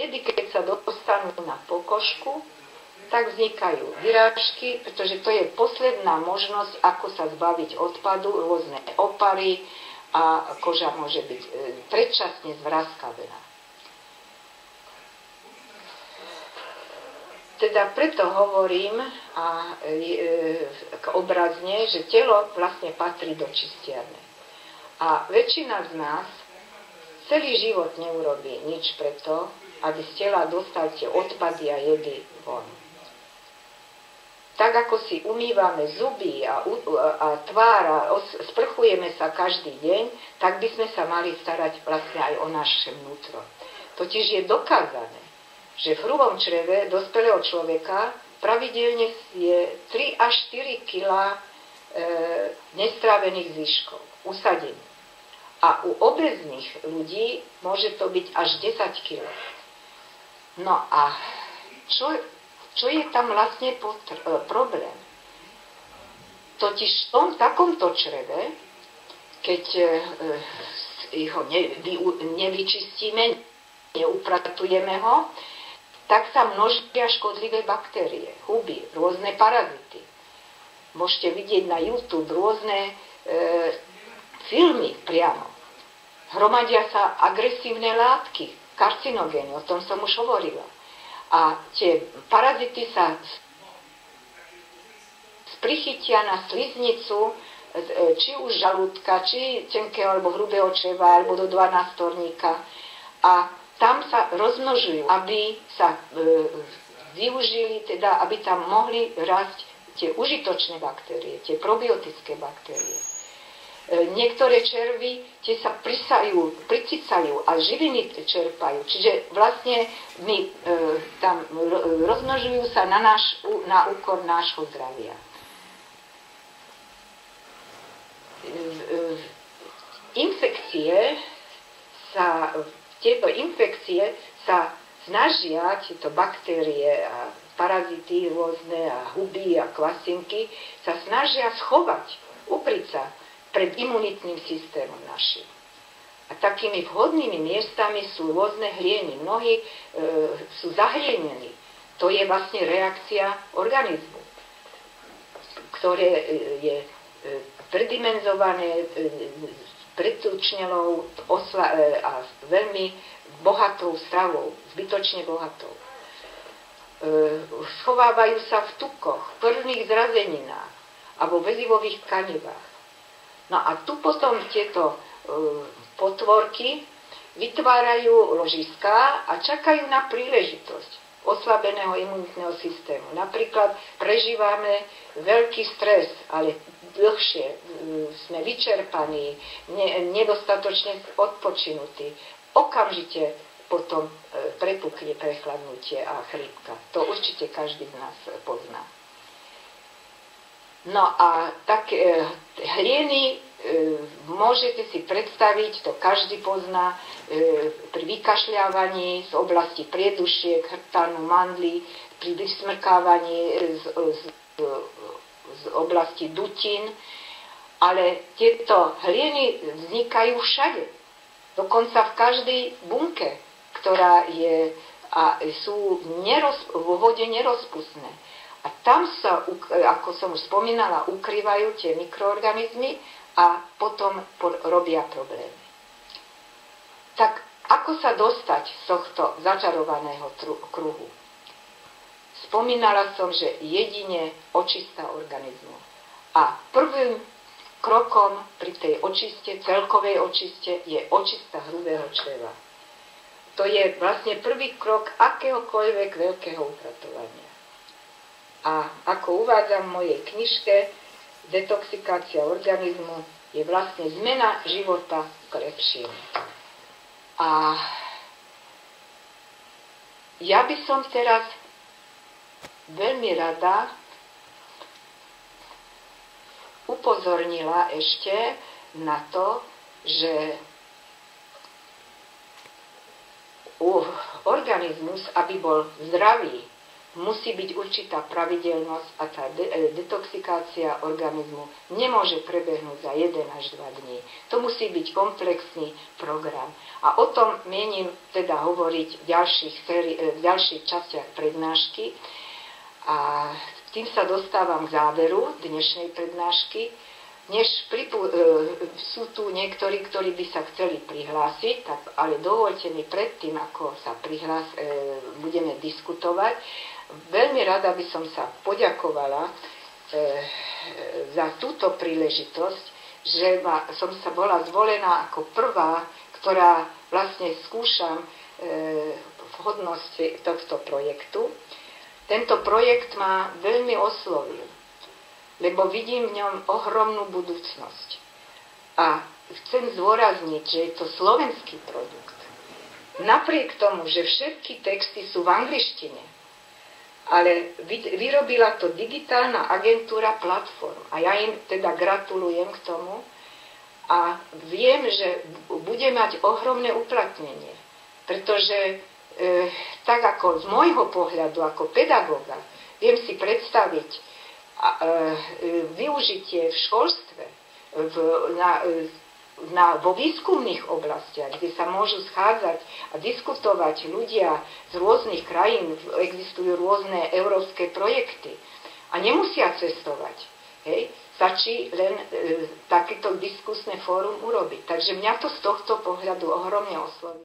Jedy, keď sa dostanú na pokožku, tak vznikajú vyrážky, pretože to je posledná možnosť, ako sa zbaviť odpadu, rôzne opary a koža môže byť predčasne zvraskavená. Teda preto hovorím obrazne, že telo vlastne patrí do čistiarne. A väčšina z nás celý život neurobí nič preto, aby z tela dostal tie odpady a jedy von. Tak ako si umývame zuby a tvár a sprchujeme sa každý deň, tak by sme sa mali starať vlastne aj o naše vnútro. Totiž je dokázané, že v hrubom čreve dospelého človeka pravidelne je 3 až 4 kg nestrávených zvyškov, usadení. A u obéznych ľudí môže to byť až 10 kg. No a čo je tam vlastne problém? Totiž v tom takomto čreve, keď ho nevyčistíme, neupratujeme ho, tak sa množia škodlivé baktérie, huby, rôzne parazity. Môžete vidieť na YouTube rôzne filmy priamo. Hromadia sa agresívne látky, karcinogény, o tom som už hovorila. A tie parazity sa sprichytia na sliznicu, či už žalúdka, či tenkého alebo hrubého čreva, alebo do 12-torníka. A tam sa rozmnožujú, aby sa využili, teda aby tam mohli rásť tie užitočné baktérie, tie probiotické baktérie. Niektoré červy tie sa pricicajú a živiny čerpajú. Čiže vlastne tam rozmnožujú sa na úkor nášho zdravia. Tieto infekcie sa snažia, tieto baktérie a parazity rôzne a huby a kvasinky sa snažia schovať, ukryť sa pred imunitným systémom našim. A takými vhodnými miestami sú rôzne hlieny. Mnohí sú zahlienení. To je vlastne reakcia organizmu, ktoré je predimenzované predtučnelou a veľmi bohatou stravou, zbytočne bohatou. Schovávajú sa v tukoch, krvných zrazeninách a vo väzivových tkanivách. No a tu potom tieto potvorky vytvárajú ložiská a čakajú na príležitosť oslabeného imunitného systému. Napríklad prežívame veľký stres, ale dlhšie sme vyčerpaní, nedostatočne odpočinutí. Okamžite potom prepukne prechladnutie a chrípka. To určite každý z nás pozná. No a tak hlieny môžete si predstaviť, to každý pozná, pri vykašľávaní z oblasti priedušiek, hrtanu, mandly, pri vysmrkávaní z oblasti dutín, ale tieto hlieny vznikajú všade. Dokonca v každej bunke, ktorá je a sú vo vode nerozpustné. A tam sa, ako som už spomínala, ukrývajú tie mikroorganizmy a potom robia problémy. Tak ako sa dostať z tohto začarovaného kruhu? Spomínala som, že jedine očista organizmu. A prvým krokom pri tej očiste, celkovej očiste, je očista hrubého čreva. To je vlastne prvý krok akéhokoľvek veľkého upratovania. A ako uvádzam v mojej knižke, detoxikácia organizmu je vlastne zmena života k lepšiemu. A ja by som teraz veľmi rada upozornila ešte na to, že organizmus, aby bol zdravý, musí byť určitá pravidelnosť a tá detoxikácia organizmu nemôže prebehnúť za 1 až 2 dní. To musí byť komplexný program. A o tom mienim teda hovoriť v ďalších častiach prednášky. A tým sa dostávam k záveru dnešnej prednášky. Sú tu niektorí, ktorí by sa chceli prihlásiť, ale dovoľte mi predtým, ako sa budeme diskutovať, veľmi rada by som sa poďakovala za túto príležitosť, že som sa bola zvolená ako prvá, ktorá vlastne skúšam vhodnosť tohto projektu. Tento projekt ma veľmi oslovil, lebo vidím v ňom ohromnú budúcnosť. A chcem zdôrazniť, že je to slovenský produkt. Napriek tomu, že všetky texty sú v angličtine, ale vyrobila to digitálna agentúra Platform. A ja im teda gratulujem k tomu a viem, že bude mať ohromné uplatnenie. Pretože tak ako z môjho pohľadu, ako pedagóga, viem si predstaviť využitie v školstve, vo výskumných oblastiach, kde sa môžu schádzať a diskutovať ľudia z rôznych krajín, existujú rôzne európske projekty a nemusia cestovať. Hej? Stačí len takéto diskusné fórum urobiť. Takže mňa to z tohto pohľadu ohromne osloví.